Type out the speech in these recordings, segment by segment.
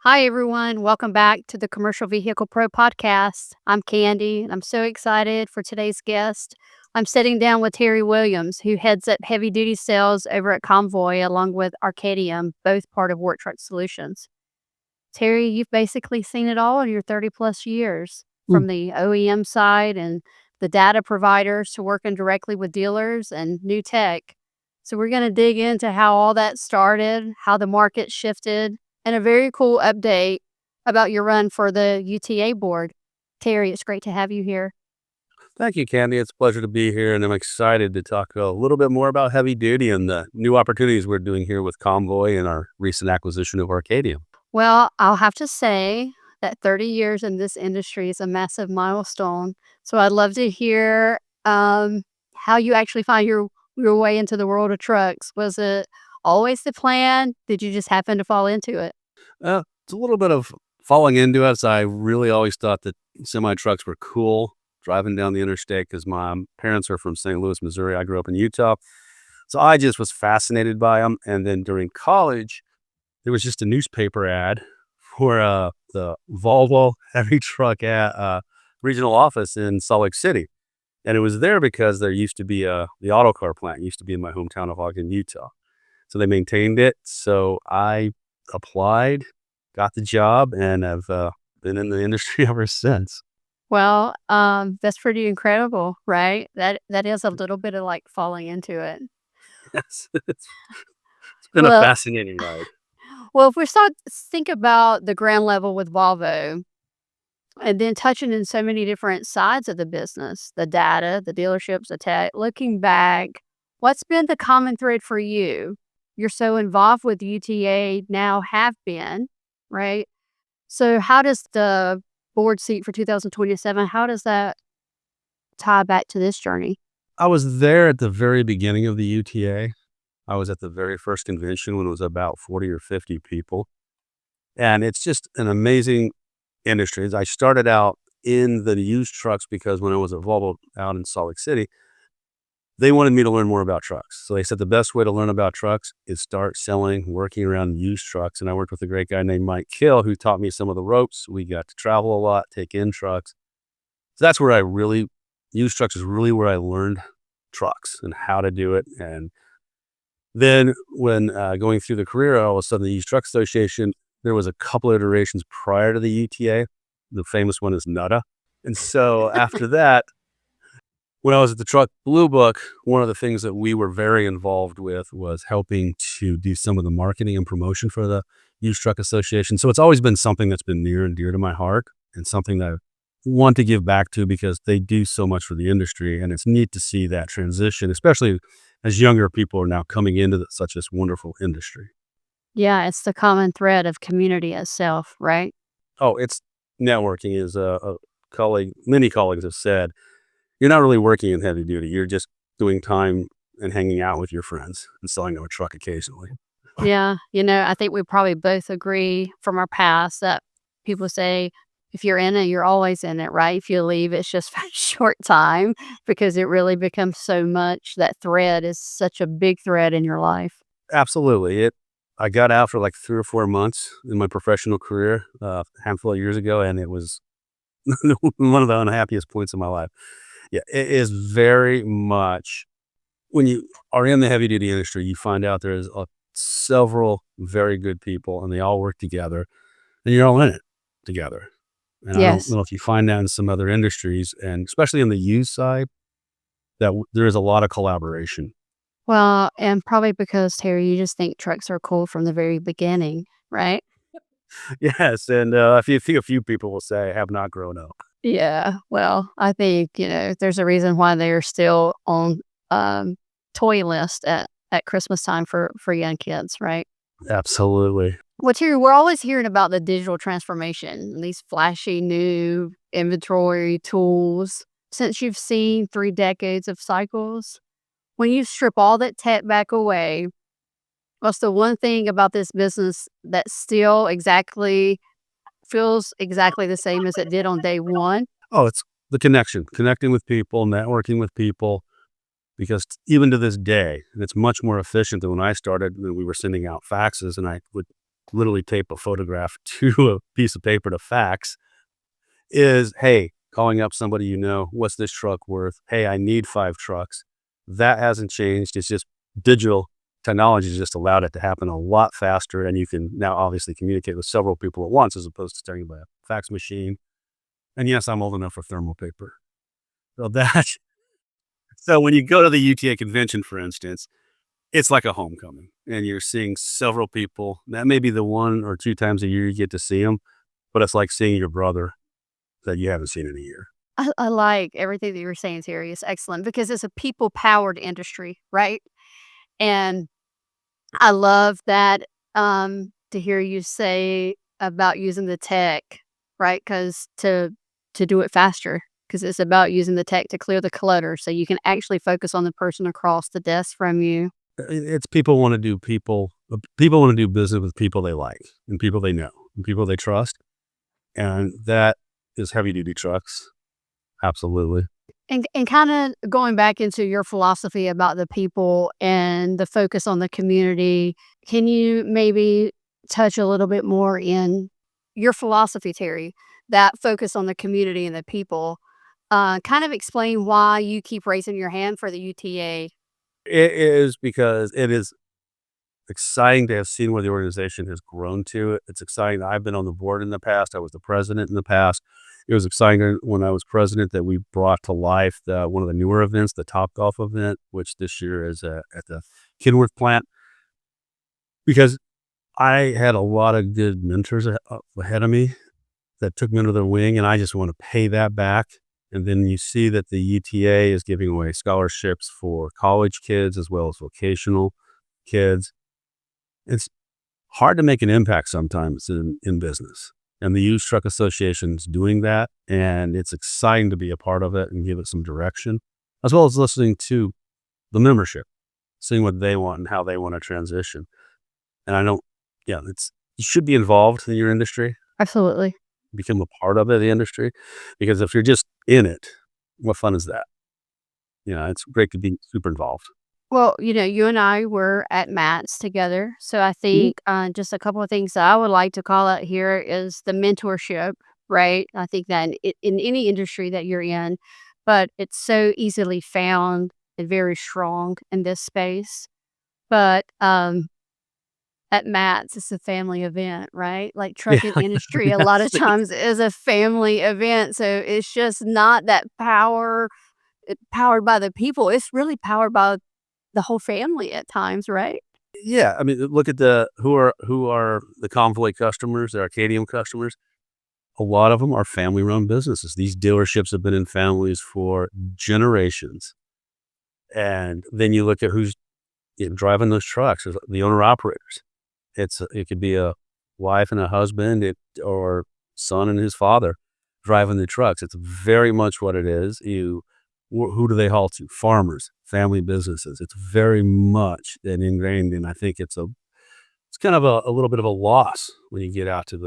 Hi, everyone. Welcome back to the Commercial Vehicle Pro podcast. I'm Candy, and I'm so excited for today's guest. I'm sitting down with Terry Williams, who heads up heavy duty sales over at Comvoy, along with Arcadium, both part of Work Truck Solutions. Terry, you've basically seen it all in your 30 plus years, Mm. from the OEM side and the data providers to working directly with dealers and new tech. So, we're going to dig into how all that started, how the market shifted, and a very cool update about your run for the UTA Board. Terry, it's great to have you here. Thank you, Candy. It's a pleasure to be here, and I'm excited to talk a little bit more about heavy duty and the new opportunities we're doing here with Comvoy and our recent acquisition of Arcadium. Well, I'll have to say that 30 years in this industry is a massive milestone. So I'd love to hear how you actually find your way into the world of trucks. Was it always the plan? Did you just happen to fall into it? It's a little bit of falling into it. So I really always thought that semi trucks were cool driving down the interstate because my parents are from St. Louis, Missouri. I grew up in Utah. So I just was fascinated by them. And then during college, there was just a newspaper ad for the Volvo heavy truck regional office in Salt Lake City. And it was there because there used to be the auto car plant used to be in my hometown of Ogden, Utah. So they maintained it. So I applied, got the job, and have been in the industry ever since. Well, that's pretty incredible, right? That is a little bit of like falling into it. Yes, it's been a Well, fascinating ride. well, if we start think about the ground level with Volvo, and then touching in so many different sides of the business, the data, the dealerships, the tech, looking back, what's been the common thread for you? You're so involved with UTA now, have been, right? So how does the board seat for 2027, how does that tie back to this journey? I was there at the very beginning of the UTA. I was at the very first convention when it was about 40 or 50 people. And it's just an amazing industry. I started out in the used trucks because when I was at Volvo out in Salt Lake City, they wanted me to learn more about trucks. So they said the best way to learn about trucks is start selling, working around used trucks. And I worked with a great guy named Mike Kill who taught me some of the ropes. We got to travel a lot, take in trucks. So that's where used trucks is really where I learned trucks and how to do it. And then when going through the career, all of a sudden the Used Truck Association, there was a couple of iterations prior to the UTA. The famous one is NUTA. And so after that, when I was at the Truck Blue Book, one of the things that we were very involved with was helping to do some of the marketing and promotion for the Used Truck Association. So it's always been something that's been near and dear to my heart and something that I want to give back to because they do so much for the industry. And it's neat to see that transition, especially as younger people are now coming into such this wonderful industry. Yeah, it's the common thread of community itself, right? Oh, it's networking, as many colleagues have said. You're not really working in heavy duty. You're just doing time and hanging out with your friends and selling them a truck occasionally. Yeah, I think we probably both agree from our past that people say if you're in it, you're always in it, right? If you leave, it's just for a short time because it really becomes so much. That thread is such a big thread in your life. Absolutely. I got out for like 3 or 4 months in my professional career a handful of years ago, and it was one of the unhappiest points of my life. Yeah, it is very much when you are in the heavy duty industry, you find out there's several very good people and they all work together and you're all in it together. And I don't Yes. know if you find that in some other industries, and especially in the used side, that there is a lot of collaboration. Well, and probably because, Terry, you just think trucks are cool from the very beginning, right? Yes, and a few people will say, I have not grown up. Yeah. Well, I think, there's a reason why they're still on toy list at Christmas time for young kids, right? Absolutely. Well, Terry, we're always hearing about the digital transformation and these flashy new inventory tools. Since you've seen 3 decades of cycles, when you strip all that tech back away, what's the one thing about this business that still exactly feels exactly the same as it did on day one? Oh, it's the connecting with people, networking with people, because even to this day, and it's much more efficient than when I started, when we were sending out faxes and I would literally tape a photograph to a piece of paper to fax, is, hey, calling up somebody, what's this truck worth? Hey, I need 5 trucks. That hasn't changed. It's just digital technology has just allowed it to happen a lot faster. And you can now obviously communicate with several people at once as opposed to starting by a fax machine. And yes, I'm old enough for thermal paper. So so when you go to the UTA convention, for instance, it's like a homecoming and you're seeing several people. That may be the 1 or 2 times a year you get to see them, but it's like seeing your brother that you haven't seen in a year. I like everything that you're saying, Terry. It's excellent because it's a people-powered industry, right? And I love that, to hear you say about using the tech, right? Because to do it faster, because it's about using the tech to clear the clutter so you can actually focus on the person across the desk from you. It's people want to do people want to do business with people they like and people they know and people they trust. And that is heavy duty trucks. Absolutely. And kinda going back into your philosophy about the people and the focus on the community, can you maybe touch a little bit more in your philosophy, Terry, that focus on the community and the people? Kind of explain why you keep raising your hand for the UTA. It is because it is exciting to have seen where the organization has grown to. It's exciting. I've been on the board in the past. I was the president in the past. It was exciting when I was president that we brought to life one of the newer events, the Top Golf event, which this year is at the Kenworth plant, because I had a lot of good mentors ahead of me that took me under their wing, and I just want to pay that back. And then you see that the UTA is giving away scholarships for college kids as well as vocational kids. It's hard to make an impact sometimes in business. And the Used Truck Association's doing that. And it's exciting to be a part of it and give it some direction, as well as listening to the membership, seeing what they want and how they want to transition. And I know, yeah, you should be involved in your industry, Absolutely. become a part of the industry, because if you're just in it, what fun is that? It's great to be super involved. Well, you and I were at Matt's together. So I Mhm. think just a couple of things that I would like to call out here is the mentorship, right? I think that in any industry that you're in, but it's so easily found and very strong in this space. But at Matt's, it's a family event, right? Like Yeah, trucking industry, a lot of yes. times is a family event. So it's just not that powered by the people. It's really powered by the whole family at times, right? Yeah, I mean, look at who are the Comvoy customers, the Arcadium customers. A lot of them are family-run businesses. These dealerships have been in families for generations. And then you look at who's driving those trucks, is the owner-operators. It could be a wife and a husband, or son and his father driving the trucks. It's very much what it is. Who do they haul to? Farmers, family businesses. It's very much an ingrained, and I think it's kind of a little bit of a loss when you get out to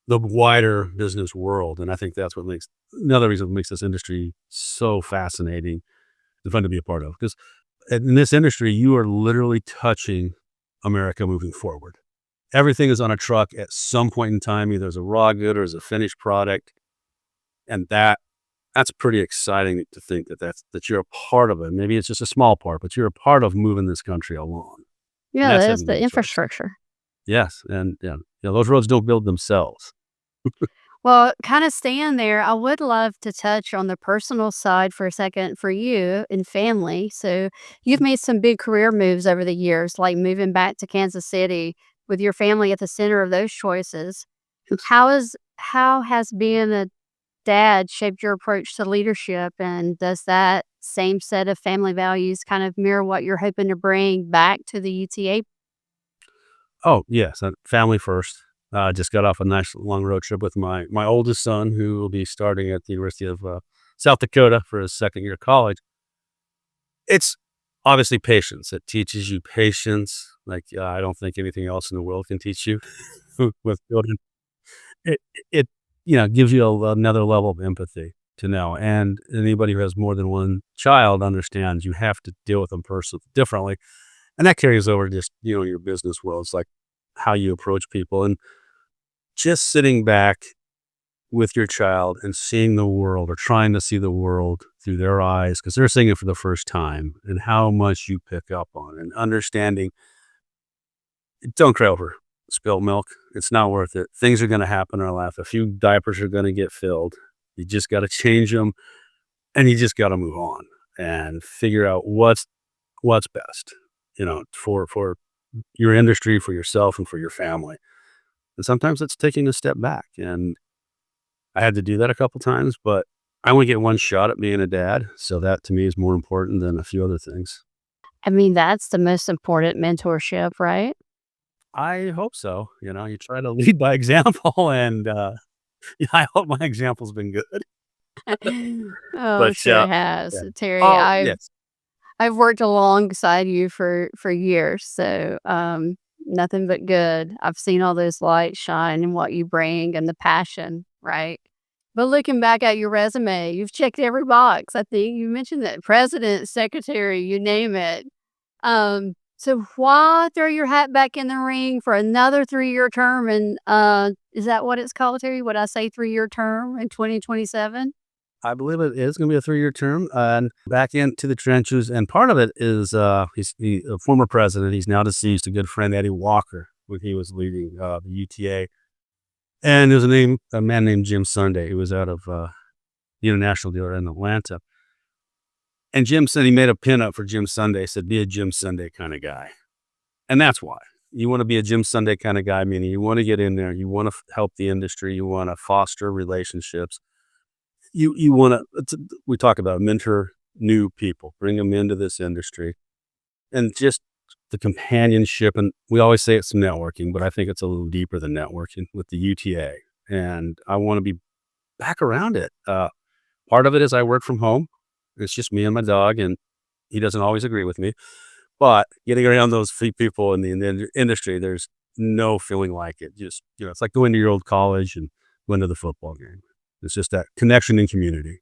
the wider business world. And I think that's another reason what makes this industry so fascinating and fun to be a part of. Because in this industry, you are literally touching America moving forward. Everything is on a truck at some point in time, either as a raw good or as a finished product. And that's pretty exciting to think that you're a part of it. Maybe it's just a small part, but you're a part of moving this country along. And Yeah, that's that's heavy the duty trucks. infrastructure. Yes. And those roads don't build themselves. Well, kinda staying there, I would love to touch on the personal side for a second for you and family. So, you've made some big career moves over the years, like moving back to Kansas City with your family at the center of those choices. How has being a dad shaped your approach to leadership, and does that same set of family values kind of mirror what you're hoping to bring back to the UTA? Oh, yes, family first. Just got off a nice long road trip with my oldest son, who will be starting at the University of South Dakota for his second year of college. It's obviously patience. It teaches you patience, like I don't think anything else in the world can teach you with children. It it gives you another level of empathy to know, and anybody who has more than one child understands you have to deal with them differently, and that carries over to just your business world. It's like, how you approach people, and just sitting back with your child and seeing the world or trying to see the world through their eyes because they're seeing it for the first time and how much you pick up on and understanding. Don't cry over spilled milk. It's not worth it. Things are going to happen in our life. A few diapers are going to get filled. You just got to change them, and you just got to move on and figure out what's best, for your industry, for yourself, and for your family. And sometimes it's taking a step back. And I had to do that a couple times, but I only get one shot at being a dad. So that to me is more important than a few other things. I mean, that's the most important mentorship, right? I hope so. You try to lead by example, and yeah, I hope my example's been good. Oh, I'm But sure it has. yeah. Terry, Oh I've yes, I've worked alongside you for years, so, nothing but good. I've seen all those lights shine and what you bring and the passion, right? But looking back at your resume, you've checked every box. I think you mentioned that president, secretary, you name it. So why throw your hat back in the ring for another 3-year term and, is that what it's called, Terry? Would I say 3-year term in 2027? I believe it is going to be a 3-year term, and back into the trenches. And part of it is he's the former president. He's now deceased. A good friend, Eddie Walker, when he was leading the UTA. And there's a man named Jim Sunday, who was out of the international dealer in Atlanta. And Jim said he made a pinup for Jim Sunday. Said, "Be a Jim Sunday kind of guy," and that's why you want to be a Jim Sunday kind of guy. Meaning, you want to get in there, you want to help the industry, you want to foster relationships. You want to. We talk about mentor new people, bring them into this industry, and just the companionship. And we always say it's networking, but I think it's a little deeper than networking with the UTA. And I want to be back around it. Part of it is I work from home. It's just me and my dog, and he doesn't always agree with me. But getting around those people in the industry, there's no feeling like it. Just, it's like going to your old college and going to the football game. It's just that connection and community.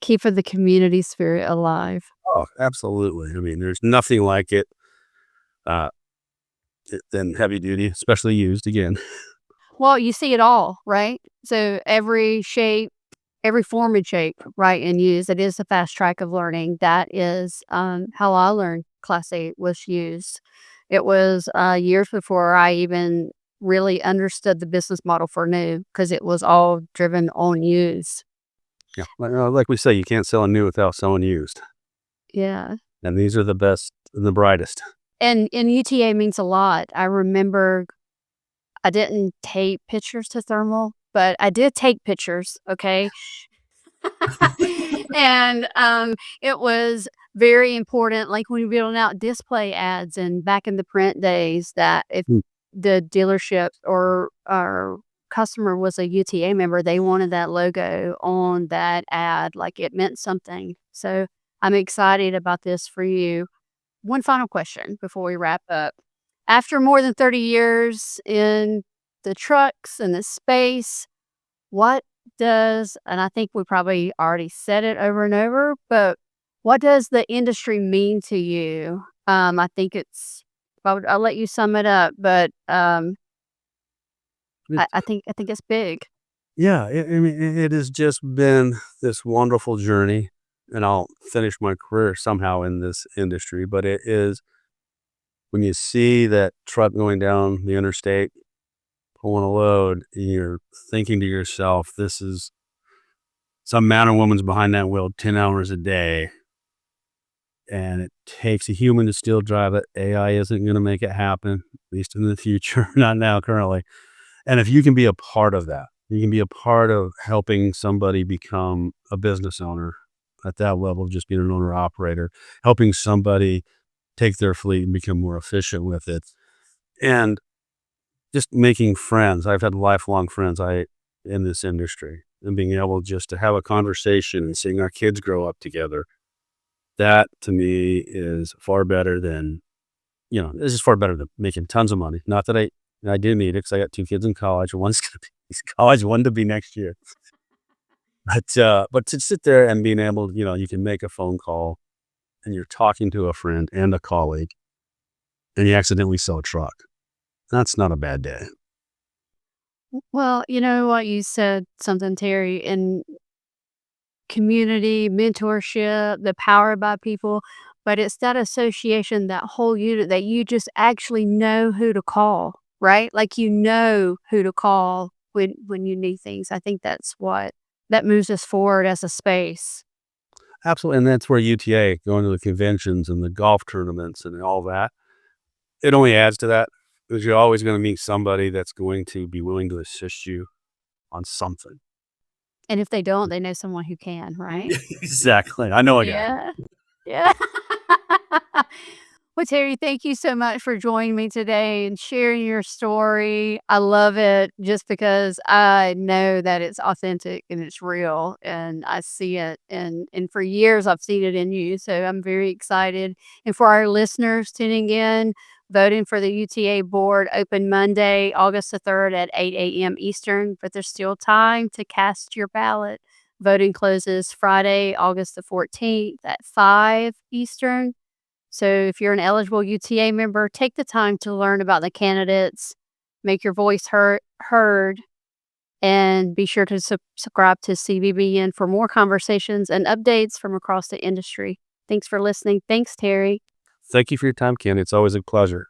Keeping the community spirit alive. Oh, absolutely. I mean, there's nothing like it uh, than heavy duty, especially used again. Well, you see it all, right? So every shape, every form and shape, right, and use, it is a fast track of learning. That is, how I learned Class 8 was used. It was, years before I even really understood the business model for new because it was all driven on used. Yeah. Like we say, you can't sell a new without selling used. Yeah. And these are the best and the brightest. And UTA means a lot. I remember I didn't take pictures to thermal, but I did take pictures, okay? And, it was very important, like, when you're building out display ads and back in the print days that if Mm. the dealership or customer was a UTA member, they wanted that logo on that ad, like, it meant something. So, I'm excited about this for you. One final question before we wrap up. After more than 30 years in the trucks and the space, what does, and I think we probably already said it over and over, but what does the industry mean to you? I think I'll let you sum it up, but It- I think it's big. yeah. I mean, it has just been this wonderful journey, and I'll finish my career somehow in this industry. But it is when you see that truck going down the interstate, pulling a load, and you're thinking to yourself, this is some man or woman's behind that wheel 10 hours a day. And it takes a human to still drive it. AI isn't going to make it happen, at least in the future, not now, currently. And if you can be a part of that, you can be a part of helping somebody become a business owner at that level, just being an owner operator, helping somebody take their fleet and become more efficient with it. And just making friends. I've had lifelong friends in this industry, and being able just to have a conversation and seeing our kids grow up together. That to me is far better than, this is far better than making tons of money. Not that I do need it because I got 2 kids in college. One's going to be college, one to be next year. But to sit there and being able, you can make a phone call and you're talking to a friend and a colleague and you accidentally sell a truck. That's not a bad day. Well, you know what? You said something, Terry, in community, mentorship, the power by people, but it's that association, that whole unit that you just actually know who to call, right? Like, you know who to call when you need things. I think that's what that moves us forward as a space. Absolutely, and that's where UTA, going to the conventions and the golf tournaments and all that, it only adds to that, because you're always gonna meet somebody that's going to be willing to assist you on something. And if they don't, they know someone who can, right? Exactly, I know a guy. Yeah. Yeah. Well, Terry, thank you so much for joining me today and sharing your story. I love it just because I know that it's authentic and it's real and I see it and for years I've seen it in you. So I'm very excited. And for our listeners tuning in, voting for the UTA board open Monday, August the 3rd at 8 a.m. Eastern, but there's still time to cast your ballot. Voting closes Friday, August the 14th at 5 Eastern. So if you're an eligible UTA member, take the time to learn about the candidates, make your voice heard, and be sure to subscribe to CBBN for more conversations and updates from across the industry. Thanks for listening. Thanks, Terry. Thank you for your time, Ken. It's always a pleasure.